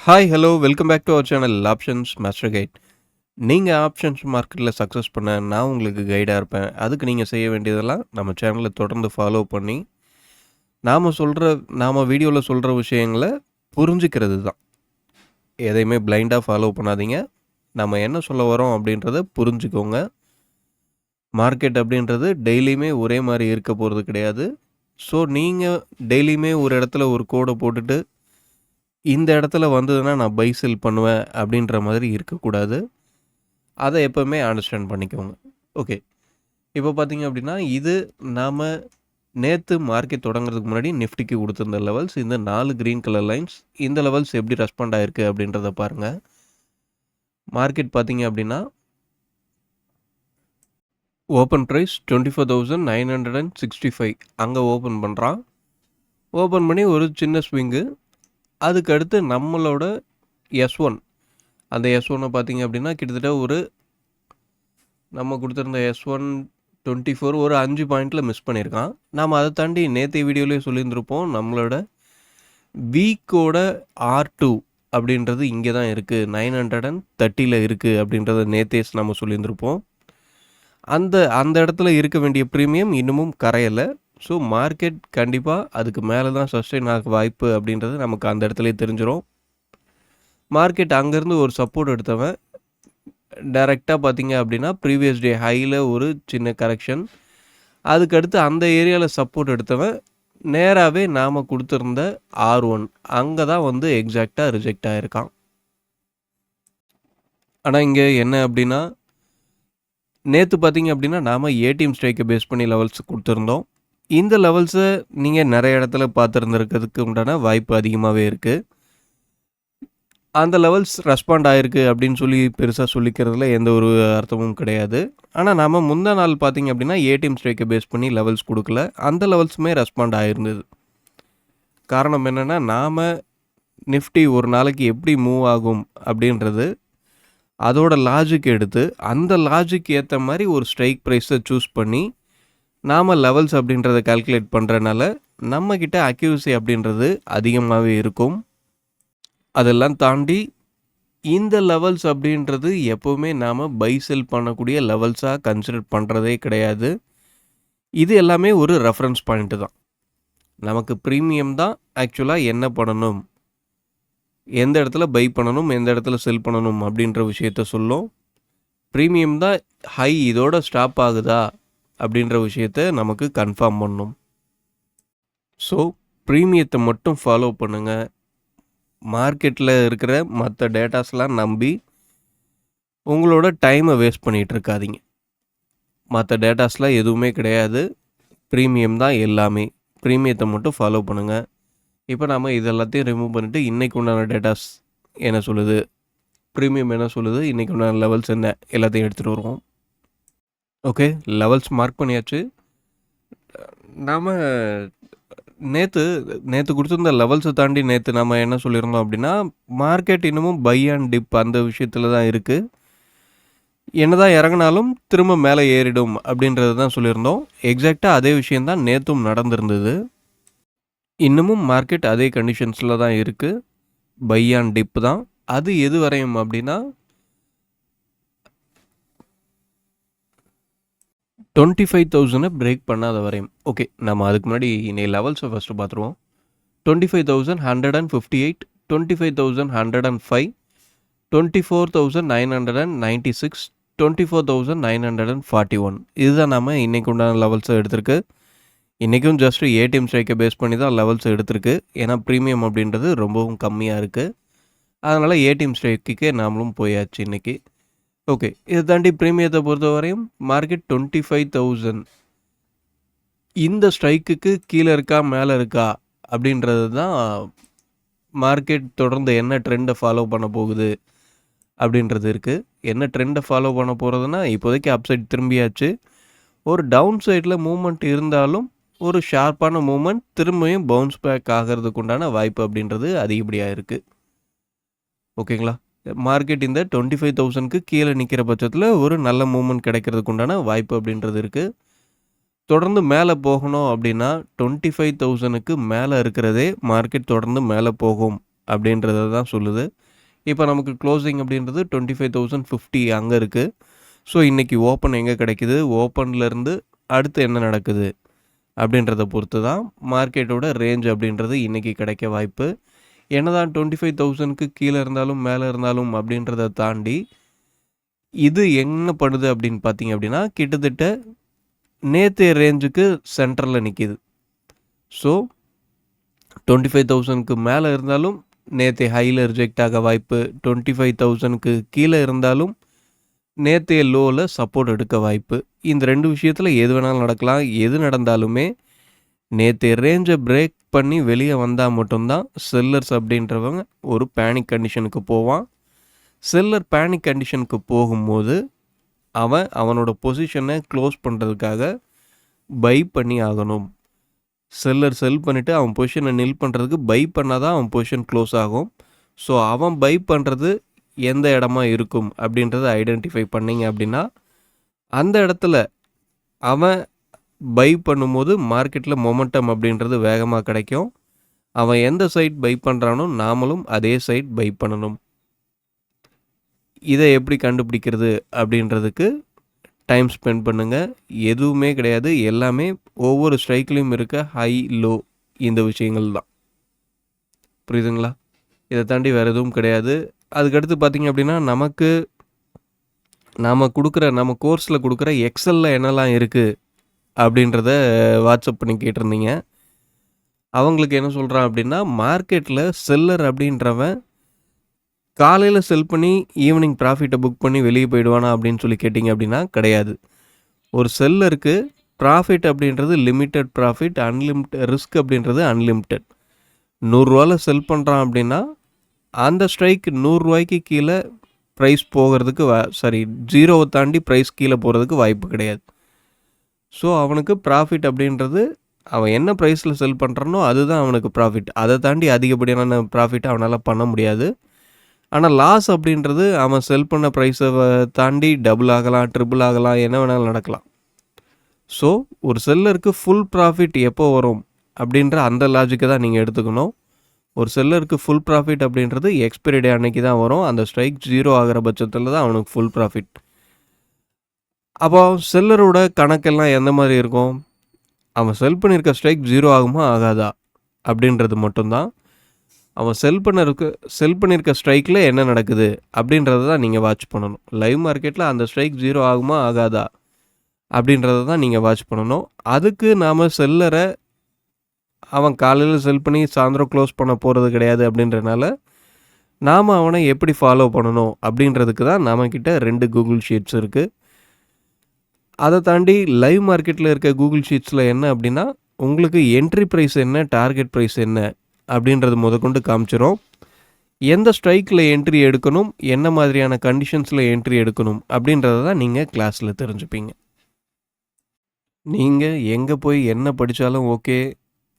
Hi hello welcome back to our channel options master guide. நீங்கள் options மார்க்கெட்டில் success பண்ண நான் உங்களுக்கு கைடாக இருப்பேன். அதுக்கு நீங்கள் செய்ய வேண்டியதெல்லாம் நம்ம சேனலை தொடர்ந்து ஃபாலோ பண்ணி நாம் வீடியோவில் சொல்கிற விஷயங்களை புரிஞ்சுக்கிறது தான். எதையுமே பிளைண்டாக ஃபாலோ பண்ணாதீங்க. நம்ம என்ன சொல்ல வரோம் அப்படின்றத புரிஞ்சுக்கோங்க. மார்க்கெட் அப்படின்றது டெய்லியுமே ஒரே மாதிரி இருக்க போகிறது கிடையாது. ஸோ நீங்கள் டெய்லியுமே ஒரு இடத்துல ஒரு கோடை போட்டுட்டு இந்த இடத்துல வந்ததுன்னா நான் பை செல் பண்ணுவேன் அப்படின்ற மாதிரி இருக்கக்கூடாது. அதை எப்போவுமே அண்டர்ஸ்டாண்ட் பண்ணிக்கோங்க. ஓகே, இப்போ பார்த்தீங்க அப்படின்னா இது நாம் நேற்று மார்க்கெட் தொடங்குறதுக்கு முன்னாடி நிஃப்டிக்கு கொடுத்துருந்த லெவல்ஸ், இந்த 4 க்ரீன் கலர் லைன்ஸ், இந்த லெவல்ஸ் எப்படி ரெஸ்பாண்ட் ஆகிருக்கு அப்படின்றத பாருங்கள். மார்க்கெட் பார்த்தீங்க அப்படின்னா ஓப்பன் ப்ரைஸ் 24,965 அங்கே ஓப்பன் பண்ணுறான். ஓப்பன் பண்ணி ஒரு சின்ன ஸ்விங்கு. அதுக்கு அடுத்து நம்மளோட S1, அந்த S1 பார்த்தீங்க அப்படின்னா கிட்டத்தட்ட ஒரு நம்ம கொடுத்துருந்த S1 24 ஒரு 5 பாயிண்டில் மிஸ் பண்ணியிருக்கான். நாம் அதை தாண்டி நேற்று வீடியோலேயே சொல்லியிருந்திருப்போம். நம்மளோட வீக்கோட R2 அப்படின்றது இங்கே தான் இருக்குது, 930 இருக்குது அப்படின்றத நேத்தேஸ் நம்ம சொல்லியிருந்திருப்போம். அந்த இடத்துல இருக்க வேண்டிய ப்ரீமியம் இன்னமும் கரையலை. ஸோ மார்க்கெட் கண்டிப்பாக அதுக்கு மேலே தான் சஸ்டெயின் ஆக வாய்ப்பு அப்படின்றது நமக்கு அந்த இடத்துலையே தெரிஞ்சிடும். மார்க்கெட் அங்கேருந்து ஒரு சப்போர்ட் எடுத்தவன் டைரெக்டாக பார்த்தீங்க அப்படின்னா ப்ரீவியஸ் டே ஹையில் ஒரு சின்ன கரெக்ஷன், அதுக்கடுத்து அந்த ஏரியாவில் சப்போர்ட் எடுத்தவன் நேராகவே நாம் கொடுத்துருந்த R1 அங்கே தான் வந்து எக்ஸாக்டாக ரிஜெக்ட் ஆகிருக்கான். ஆனால் இங்கே என்ன அப்படின்னா நேற்று பார்த்தீங்க அப்படின்னா நாம் ஏடிஎம் ஸ்ட்ரைக்கை பேஸ் பண்ணி லெவல்ஸ் கொடுத்துருந்தோம். இந்த லெவல்ஸை நீங்கள் நிறைய இடத்துல பார்த்துருந்துருக்கிறதுக்கு உண்டான வாய்ப்பு அதிகமாகவே இருக்குது. அந்த லெவல்ஸ் ரெஸ்பாண்ட் ஆகிருக்கு அப்படின்னு சொல்லி பெருசாக சொல்லிக்கிறதுல எந்த ஒரு அர்த்தமும் கிடையாது. ஆனால் நாம் முந்தா நாள் பார்த்திங்க அப்படின்னா ஏடிஎம் ஸ்ட்ரைக்கை பேஸ் பண்ணி லெவல்ஸ் கொடுக்கல, அந்த லெவல்ஸுமே ரெஸ்பாண்ட் ஆகிருந்தது. காரணம் என்னென்னா நாம் நிஃப்டி ஒரு நாளைக்கு எப்படி மூவ் ஆகும் அப்படின்றது அதோட லாஜிக் எடுத்து அந்த லாஜிக் ஏற்ற மாதிரி ஒரு ஸ்ட்ரைக் ப்ரைஸை சூஸ் பண்ணி நாம் லெவல்ஸ் அப்படின்றத கால்குலேட் பண்ணுறனால நம்மக்கிட்ட அக்யூரசி அப்படின்றது அதிகமாகவே இருக்கும். அதெல்லாம் தாண்டி இந்த லெவல்ஸ் அப்படின்றது எப்போவுமே நாம் பை செல் பண்ணக்கூடிய லெவல்ஸாக கன்சிடர் பண்ணுறதே கிடையாது. இது எல்லாமே ஒரு ரெஃபரன்ஸ் பாயிண்ட்டு தான். நமக்கு ப்ரீமியம் தான் ஆக்சுவலாக என்ன பண்ணணும், எந்த இடத்துல பை பண்ணணும், எந்த இடத்துல செல் பண்ணணும் அப்படின்ற விஷயத்த சொல்லும். ப்ரீமியம் தான் ஹை இதோட ஸ்டாப் ஆகுதா அப்படின்ற விஷயத்த நமக்கு கன்ஃபார்ம் பண்ணணும். ஸோ ப்ரீமியத்தை மட்டும் ஃபாலோ பண்ணுங்கள். மார்க்கெட்டில் இருக்கிற மற்ற டேட்டாஸ்லாம் நம்பி உங்களோட டைமை வேஸ்ட் பண்ணிகிட்டு இருக்காதீங்க. மற்ற டேட்டாஸ்லாம் எதுவுமே கிடையாது, ப்ரீமியம் தான் எல்லாமே. ப்ரீமியத்தை மட்டும் ஃபாலோ பண்ணுங்கள். இப்போ நாம் இதெல்லாத்தையும் ரிமூவ் பண்ணிவிட்டு இன்றைக்கு உண்டான டேட்டாஸ் என்ன சொல்லுது, ப்ரீமியம் என்ன சொல்லுது, இன்றைக்கு உண்டான லெவல்ஸ் என்ன, எல்லாத்தையும் எடுத்துகிட்டு வருவோம். ஓகே, லெவல்ஸ் மார்க் பண்ணியாச்சு. நாம் நேற்று கொடுத்துருந்த லெவல்ஸை தாண்டி நேற்று நம்ம என்ன சொல்லியிருந்தோம் அப்படின்னா மார்க்கெட் இன்னமும் பை அண்ட் டிப் அந்த விஷயத்தில் தான் இருக்குது. என்ன தான் இறங்கினாலும் திரும்ப மேலே ஏறிடும் அப்படின்றது தான் சொல்லியிருந்தோம். எக்ஸாக்டாக அதே விஷயந்தான் நேற்றும் நடந்திருந்தது. இன்னமும் மார்க்கெட் அதே கண்டிஷன்ஸில் தான் இருக்குது, பை அண்ட் டிப் தான். அது எது வரையும் அப்படின்னா 25,000 பிரேக் பண்ணாத வரையும். ஓகே, நம்ம அதுக்கு முன்னாடி இன்னைக்கு லெவல்ஸை ஃபஸ்ட்டு பார்த்துருவோம். 25,158, 25,105, 24,996, 24,941. இதுதான் நம்ம இன்றைக்கு உண்டான லெவல்ஸை எடுத்திருக்கு. இன்றைக்கும் ஜஸ்ட் ஏடிஎம் ஸ்ட்ரைக்கை பேஸ் பண்ணி தான் லெவல்ஸ் எடுத்திருக்கு. ஏன்னா ப்ரீமியம் அப்படின்றது ரொம்பவும் கம்மியாக இருக்குது. அதனால் ஏடிஎம் ஸ்ட்ரைக்குக்கே நாமளும் போயாச்சு இன்றைக்கி. ஓகே, இதை தாண்டி ப்ரீமியத்தை பொறுத்த வரையும் மார்க்கெட் 25,000 இந்த ஸ்ட்ரைக்குக்கு கீழே இருக்கா மேலே இருக்கா அப்படின்றது தான் மார்க்கெட் தொடர்ந்து என்ன ட்ரெண்டை ஃபாலோ பண்ண போகுது அப்படின்றது இருக்குது. என்ன ட்ரெண்டை ஃபாலோ பண்ண போகிறதுனா இப்போதைக்கு அப்சைட் திரும்பியாச்சு. ஒரு டவுன் சைடில் மூமெண்ட் இருந்தாலும் ஒரு ஷார்ப்பான மூமெண்ட் திரும்பியும் பவுன்ஸ் பேக் ஆகிறதுக்கு உண்டான வாய்ப்பு அப்படின்றது அதிகப்படியாக இருக்குது. ஓகேங்களா, மார்க்கெட் இந்த 25,000க்கு கீழே நிற்கிற பட்சத்தில் ஒரு நல்ல மூமெண்ட் கிடைக்கிறதுக்கு உண்டான வாய்ப்பு அப்படின்றது இருக்குது. தொடர்ந்து மேலே போகணும் அப்படின்னா 25,000க்கு மேலே இருக்கிறதே மார்க்கெட் தொடர்ந்து மேலே போகும் அப்படின்றத தான் சொல்லுது. இப்போ நமக்கு க்ளோசிங் அப்படின்றது 25,050 அங்கே இருக்குது. ஸோ இன்றைக்கி ஓப்பன் எங்கே கிடைக்குது, ஓப்பன்லேருந்து அடுத்து என்ன நடக்குது அப்படின்றத பொறுத்து தான் மார்க்கெட்டோட ரேஞ்ச் அப்படின்றது இன்றைக்கி கிடைக்க வாய்ப்பு. என்னதான் 25,000க்கு கீழே இருந்தாலும் மேலே இருந்தாலும் அப்படின்றத தாண்டி இது என்ன பண்ணுது அப்படின்னு பார்த்தீங்க அப்படின்னா, கிட்டத்தட்ட நேற்றைய ரேஞ்சுக்கு சென்டரில் நிற்கிது. ஸோ 25,000க்கு மேலே இருந்தாலும் நேற்றைய ஹையில் ரிஜெக்ட் ஆக வாய்ப்பு, 25,000க்கு கீழே இருந்தாலும் நேற்றைய லோவில் சப்போர்ட் எடுக்க வாய்ப்பு. இந்த 2 விஷயத்தில் எது வேணாலும் நடக்கலாம். எது நடந்தாலுமே நேற்றைய ரேஞ்சை பிரேக் பண்ணி வெளியே வந்தால் மட்டும்தான் செல்லர்ஸ் அப்படின்றவங்க ஒரு பேனிக் கண்டிஷனுக்கு போவான். செல்லர் பேனிக் கண்டிஷனுக்கு போகும்போது அவனோட பொசிஷனை க்ளோஸ் பண்ணுறதுக்காக பை பண்ணி ஆகணும். செல்லர் செல் பண்ணிவிட்டு அவன் பொசிஷனை நில் பண்ணுறதுக்கு பை பண்ணால் தான் அவன் பொசிஷன் க்ளோஸ் ஆகும். ஸோ அவன் பை பண்ணுறது எந்த இடமா இருக்கும் அப்படின்றத ஐடென்டிஃபை பண்ணிங்க அப்படின்னா, அந்த இடத்துல அவன் பை பண்ணும்போது மார்க்கெட்டில் மொமெண்டம் அப்படின்றது வேகமாக கிடைக்கும். அவன் எந்த சைட் பை பண்ணுறானோ நாமளும் அதே சைட் பை பண்ணணும். இதை எப்படி கண்டுபிடிக்கிறது அப்படின்றதுக்கு டைம் ஸ்பெண்ட் பண்ணுங்கள். எதுவுமே கிடையாது, எல்லாமே ஒவ்வொரு ஸ்ட்ரைக்லேயும் இருக்க ஹை லோ இந்த விஷயங்கள் தான். புரியுதுங்களா? இதை தாண்டி வேறு எதுவும் கிடையாது. அதுக்கடுத்து பார்த்திங்க அப்படின்னா, நம்ம கோர்ஸில் கொடுக்குற எக்ஸலில் என்னெல்லாம் இருக்குது அப்படின்றத வாட்ஸ்அப் பண்ணி கேட்டிருந்தீங்க. அவங்களுக்கு என்ன சொல்கிறான் அப்படின்னா, மார்க்கெட்டில் செல்லர் அப்படின்றவன் காலையில் செல் பண்ணி ஈவினிங் ப்ராஃபிட்டை புக் பண்ணி வெளியே போயிடுவானா அப்படின்னு சொல்லி கேட்டிங்க அப்படின்னா கிடையாது. ஒரு செல்லருக்கு ப்ராஃபிட் அப்படின்றது லிமிட்டட் ப்ராஃபிட், ரிஸ்க் அப்படின்றது அன்லிமிட்டட். 100 செல் பண்ணுறான் அப்படின்னா அந்த ஸ்ட்ரைக் 100 கீழே ப்ரைஸ் போகிறதுக்கு 0 தாண்டி ப்ரைஸ் கீழே போகிறதுக்கு வாய்ப்பு கிடையாது. ஸோ அவனுக்கு ப்ராஃபிட் அப்படின்றது அவன் என்ன ப்ரைஸில் செல் பண்ணுறானோ அதுதான் அவனுக்கு ப்ராஃபிட். அதை தாண்டி அதிகப்படியான ப்ராஃபிட் அவனால் பண்ண முடியாது. ஆனால் லாஸ் அப்படின்றது அவன் செல் பண்ண ப்ரைஸை தாண்டி டபுள் ஆகலாம், ட்ரிபிள் ஆகலாம், என்ன வேணாலும் நடக்கலாம். ஸோ ஒரு செல்லருக்கு ஃபுல் ப்ராஃபிட் எப்போ வரும் அப்படின்ற அந்த லாஜிக்கை தான் நீங்கள் எடுத்துக்கணும். ஒரு செல்லருக்கு ஃபுல் ப்ராஃபிட் அப்படின்றது எக்ஸ்பைரி டே அன்னைக்கு தான் வரும். அந்த ஸ்ட்ரைக் 0 ஆகிற பட்சத்தில் தான் அவனுக்கு ஃபுல் ப்ராஃபிட். அப்போ செல்லரோட கணக்கெல்லாம் எந்த மாதிரி இருக்கும்? அவன் செல் பண்ணியிருக்க ஸ்ட்ரைக் 0 ஆகுமா ஆகாதா அப்படின்றது மட்டும்தான். அவன் செல் பண்ணியிருக்க ஸ்ட்ரைக்கில் என்ன நடக்குது அப்படின்றத தான் நீங்கள் வாட்ச் பண்ணணும். லைவ் மார்க்கெட்டில் அந்த ஸ்ட்ரைக் 0 ஆகுமா ஆகாதா அப்படின்றத தான் நீங்கள் வாட்ச் பண்ணணும். அதுக்கு நாம் செல்லரை அவன் காலையில் செல் பண்ணி சாயந்தரம் க்ளோஸ் பண்ண போகிறது கிடையாது. அப்படின்றனால நாம் அவனை எப்படி ஃபாலோ பண்ணணும் அப்படின்றதுக்கு தான் நம்மக்கிட்ட 2 கூகுள் ஷீட்ஸ் இருக்குது. அதை தாண்டி லைவ் மார்க்கெட்டில் இருக்க கூகுள் ஷீட்ஸில் என்ன அப்படின்னா, உங்களுக்கு என்ட்ரி ப்ரைஸ் என்ன, டார்கெட் ப்ரைஸ் என்ன அப்படின்றது முதற்கொண்டு காமிச்சிரும். எந்த ஸ்ட்ரைக்கில் என்ட்ரி எடுக்கணும், என்ன மாதிரியான கண்டிஷன்ஸில் என்ட்ரி எடுக்கணும் அப்படின்றத தான் நீங்கள் கிளாஸில் தெரிஞ்சுப்பீங்க. நீங்கள் எங்கே போய் என்ன படித்தாலும் ஓகே,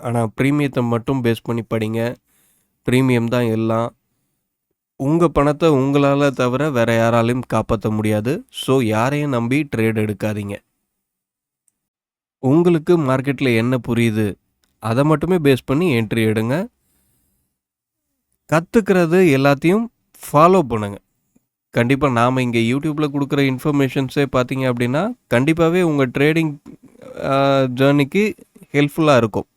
ஆனால் ப்ரீமியத்தை மட்டும் பேஸ் பண்ணி படிங்க. ப்ரீமியம் தான் எல்லாம். உங்கள் பணத்தை உங்களால் தவிர வேறு யாராலையும் காப்பாற்ற முடியாது. ஸோ யாரையும் நம்பி ட்ரேட் எடுக்காதீங்க. உங்களுக்கு மார்க்கெட்டில் என்ன புரியுது அதை மட்டுமே பேஸ் பண்ணி என்ட்ரி எடுங்க. கற்றுக்கிறது எல்லாத்தையும் ஃபாலோ பண்ணுங்கள். கண்டிப்பாக நாம் இங்கே யூடியூப்பில் கொடுக்குற இன்ஃபர்மேஷன்ஸே பார்த்தீங்க அப்படின்னா கண்டிப்பாகவே உங்கள் ட்ரேடிங் ஜேர்னிக்கு ஹெல்ப்ஃபுல்லாக இருக்கும்.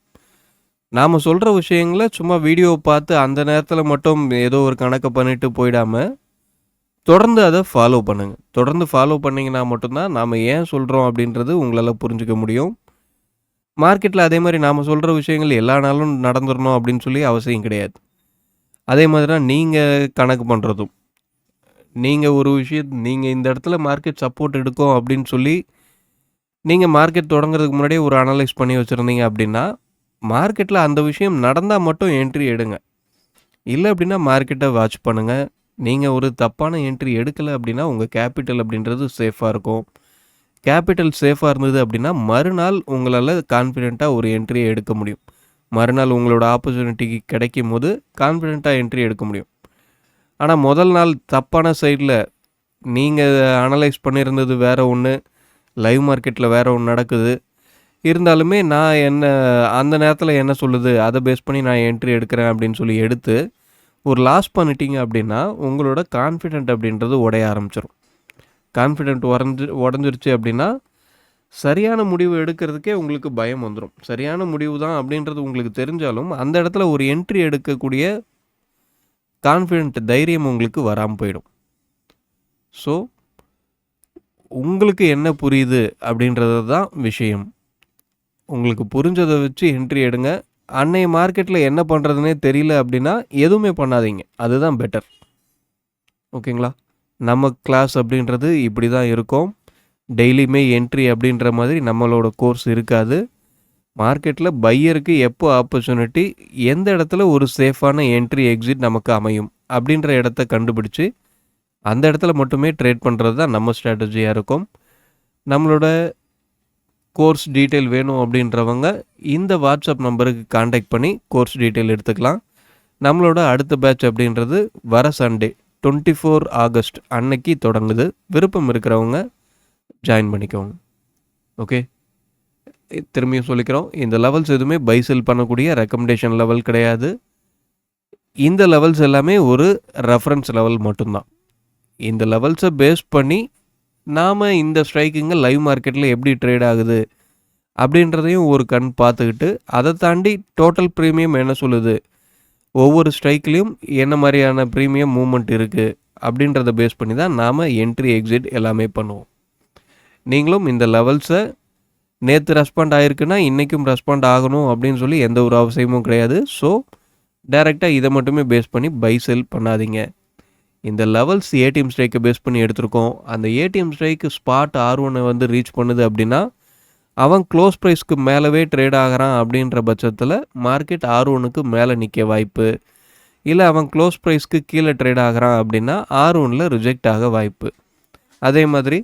நாம் சொல்கிற விஷயங்களை சும்மா வீடியோவை பார்த்து அந்த நேரத்தில் மட்டும் ஏதோ ஒரு கணக்கை பண்ணிவிட்டு போயிடாமல் தொடர்ந்து அதை ஃபாலோ பண்ணுங்கள். தொடர்ந்து ஃபாலோ பண்ணிங்கன்னா மட்டும்தான் நாம் ஏன் சொல்கிறோம் அப்படின்றது உங்களால் புரிஞ்சிக்க முடியும். மார்க்கெட்டில் அதே மாதிரி நாம் சொல்கிற விஷயங்கள் எல்லா நாளும் நடந்துடணும் அப்படின்னு சொல்லி அவசியம் கிடையாது. அதே மாதிரி தான் நீங்கள் கணக்கு பண்ணுறதும். நீங்கள் இந்த இடத்துல மார்க்கெட் சப்போர்ட் எடுக்கும் அப்படின்னு சொல்லி நீங்கள் மார்க்கெட் தொடங்குறதுக்கு முன்னாடியே ஒரு அனலைஸ் பண்ணி வச்சுருந்தீங்க அப்படின்னா மார்க்கெட்டில் அந்த விஷயம் நடந்தால் மட்டும் என்ட்ரி எடுங்க. இல்லை அப்படின்னா மார்க்கெட்டை வாட்ச் பண்ணுங்கள். நீங்கள் ஒரு தப்பான என்ட்ரி எடுக்கலை அப்படின்னா உங்கள் கேபிட்டல் அப்படின்றது சேஃபாக இருக்கும். கேபிட்டல் சேஃபாக இருந்தது அப்படின்னா மறுநாள் உங்களால் கான்ஃபிடெண்ட்டாக ஒரு என்ட்ரியை எடுக்க முடியும். மறுநாள் உங்களோட ஆப்பர்ச்சுனிட்டிக்கு கிடைக்கும் போது கான்ஃபிடெண்ட்டாக என்ட்ரி எடுக்க முடியும். ஆனால் முதல் நாள் தப்பான சைடில் நீங்கள் அனலைஸ் பண்ணியிருந்தது வேறு ஒன்று, லைவ் மார்க்கெட்டில் வேறு ஒன்று நடக்குது. இருந்தாலுமே நான் அந்த நேரத்தில் என்ன சொல்லுது அதை பேஸ் பண்ணி நான் என்ட்ரி எடுக்கிறேன் அப்படின்னு சொல்லி எடுத்து ஒரு லாஸ் பண்ணிட்டீங்க அப்படின்னா உங்களோட கான்ஃபிடென்ட் அப்படின்றது உடைய ஆரம்பிச்சிடும். கான்ஃபிடென்ட் உடஞ்சிருச்சு அப்படின்னா சரியான முடிவு எடுக்கிறதுக்கே உங்களுக்கு பயம் வந்துடும். சரியான முடிவு தான் அப்படின்றது உங்களுக்கு தெரிஞ்சாலும் அந்த இடத்துல ஒரு என்ட்ரி எடுக்கக்கூடிய கான்ஃபிடென்ட் தைரியம் உங்களுக்கு வராமல் போயிடும். ஸோ உங்களுக்கு என்ன புரியுது அப்படின்றது தான் விஷயம். உங்களுக்கு புரிஞ்சதை வச்சு என்ட்ரி எடுங்க. அன்னைய மார்க்கெட்டில் என்ன பண்ணுறதுனே தெரியல அப்படின்னா எதுவுமே பண்ணாதீங்க, அதுதான் பெட்டர். ஓகேங்களா? நம்ம கிளாஸ் அப்படின்றது இப்படி தான் இருக்கும். டெய்லியுமே என்ட்ரி அப்படின்ற மாதிரி நம்மளோட கோர்ஸ் இருக்காது. மார்க்கெட்டில் பையருக்கு எப்போ ஆப்பர்ச்சுனிட்டி, எந்த இடத்துல ஒரு சேஃபான என்ட்ரி எக்ஸிட் நமக்கு அமையும் அப்படின்ற இடத்த கண்டுபிடிச்சி அந்த இடத்துல மட்டுமே ட்ரேட் பண்ணுறது தான் நம்ம ஸ்ட்ராட்டஜியாக இருக்கும். நம்மளோட கோர்ஸ் டீட்டெயில் வேணும் அப்படின்றவங்க இந்த வாட்ஸ்அப் நம்பருக்கு காண்டாக்ட் பண்ணி கோர்ஸ் டீட்டெயில் எடுத்துக்கலாம். நம்மளோட அடுத்த பேட்ச் அப்படின்றது வர சண்டே 24 ஆகஸ்ட் அன்னைக்கு தொடங்குது. விருப்பம் இருக்கிறவங்க ஜாயின் பண்ணிக்கோங்க. ஓகே, திரும்பியும் சொல்லிக்கிறோம், இந்த லெவல்ஸ் எதுவுமே பை செல் பண்ணக்கூடிய ரெக்கமெண்டேஷன் லெவல் கிடையாது. இந்த லெவல்ஸ் எல்லாமே ஒரு ரெஃபரன்ஸ் லெவல் மட்டும்தான். இந்த லெவல்ஸை பேஸ் பண்ணி நாம் இந்த ஸ்ட்ரைக்குங்க லைவ் மார்க்கெட்டில் எப்படி ட்ரேட் ஆகுது அப்படின்றதையும் ஒரு கண் பார்த்துக்கிட்டு, அதை தாண்டி டோட்டல் ப்ரீமியம் என்ன சொல்லுது, ஒவ்வொரு ஸ்ட்ரைக்லேயும் என்ன மாதிரியான ப்ரீமியம் மூவ்மெண்ட் இருக்குது அப்படின்றத பேஸ் பண்ணி தான் நாம் என்ட்ரி எக்ஸிட் எல்லாமே பண்ணுவோம். நீங்களும் இந்த லெவல்ஸை நேற்று ரெஸ்பாண்ட் ஆகிருக்குன்னா இன்றைக்கும் ரெஸ்பாண்ட் ஆகணும் அப்படின்னு சொல்லி எந்த ஒரு அவசியமும் கிடையாது. ஸோ டைரெக்டாக இதை மட்டுமே பேஸ் பண்ணி பை செல் பண்ணாதீங்க. இந்த லெவல்ஸ் ஏடிஎம் ஸ்ட்ரைக்கை பேஸ் பண்ணி எடுத்திருக்கோம். அந்த ஏடிஎம் ஸ்ட்ரைக்கு ஸ்பாட் R1 வந்து ரீச் பண்ணுது அப்படின்னா அவன் க்ளோஸ் ப்ரைஸ்க்கு மேலவே ட்ரேட் ஆகிறான் அப்படின்ற பட்சத்தில் மார்க்கெட் R1க்கு மேலே நிற்க வாய்ப்பு, இல்லை அவன் க்ளோஸ் ப்ரைஸ்க்கு கீழே ட்ரேட் ஆகிறான் அப்படின்னா R1ல் ரிஜெக்ட் ஆக வாய்ப்பு. அதே மாதிரி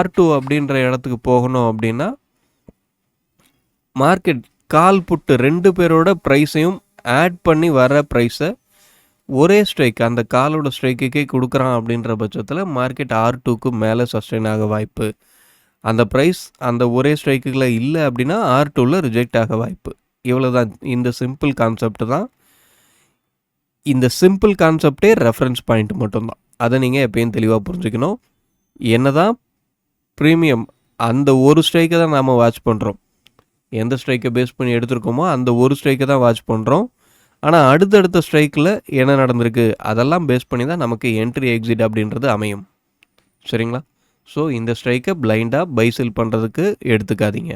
R2 அப்படின்ற இடத்துக்கு போகணும் அப்படின்னா மார்க்கெட் கால் புட்டு 2 பேரோட ப்ரைஸையும் ஆட் பண்ணி வர ப்ரைஸை ஒரே ஸ்ட்ரைக் அந்த காலோட ஸ்ட்ரைக்குக்கே கொடுக்குறான் அப்படின்ற பட்சத்தில் மார்க்கெட் R2க்கு மேலே சஸ்டெயின் ஆக வாய்ப்பு. அந்த ப்ரைஸ் அந்த ஒரே ஸ்ட்ரைக்குகளை இல்லை அப்படின்னா R2வில் ரிஜெக்ட் ஆக வாய்ப்பு. இவ்வளோ தான், இந்த சிம்பிள் கான்செப்ட் தான். இந்த சிம்பிள் கான்செப்டே ரெஃபரன்ஸ் பாயிண்ட் மட்டும்தான். அதை நீங்கள் எப்பயும் தெளிவாக புரிஞ்சுக்கணும். என்ன தான் ப்ரீமியம் அந்த ஒரு ஸ்ட்ரைக்கை தான் நாம் வாட்ச் பண்ணுறோம். எந்த ஸ்ட்ரைக்கை பேஸ் பண்ணி எடுத்துருக்கோமோ அந்த ஒரு ஸ்ட்ரைக்கை தான் வாட்ச் பண்ணுறோம். ஆனால் அடுத்தடுத்த ஸ்ட்ரைக்கில் என்ன நடந்திருக்கு அதெல்லாம் பேஸ் பண்ணி தான் நமக்கு என்ட்ரி எக்ஸிட் அப்படின்றது அமையும். சரிங்களா? ஸோ இந்த ஸ்ட்ரைக்கை பிளைண்டாக பை செல் பண்ணுறதுக்கு எடுத்துக்காதீங்க.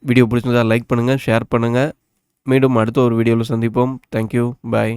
வீடியோ பிடிச்சிருந்தா லைக் பண்ணுங்கள், ஷேர் பண்ணுங்கள். மீண்டும் அடுத்த ஒரு வீடியோவில் சந்திப்போம். தேங்க்யூ, பாய்.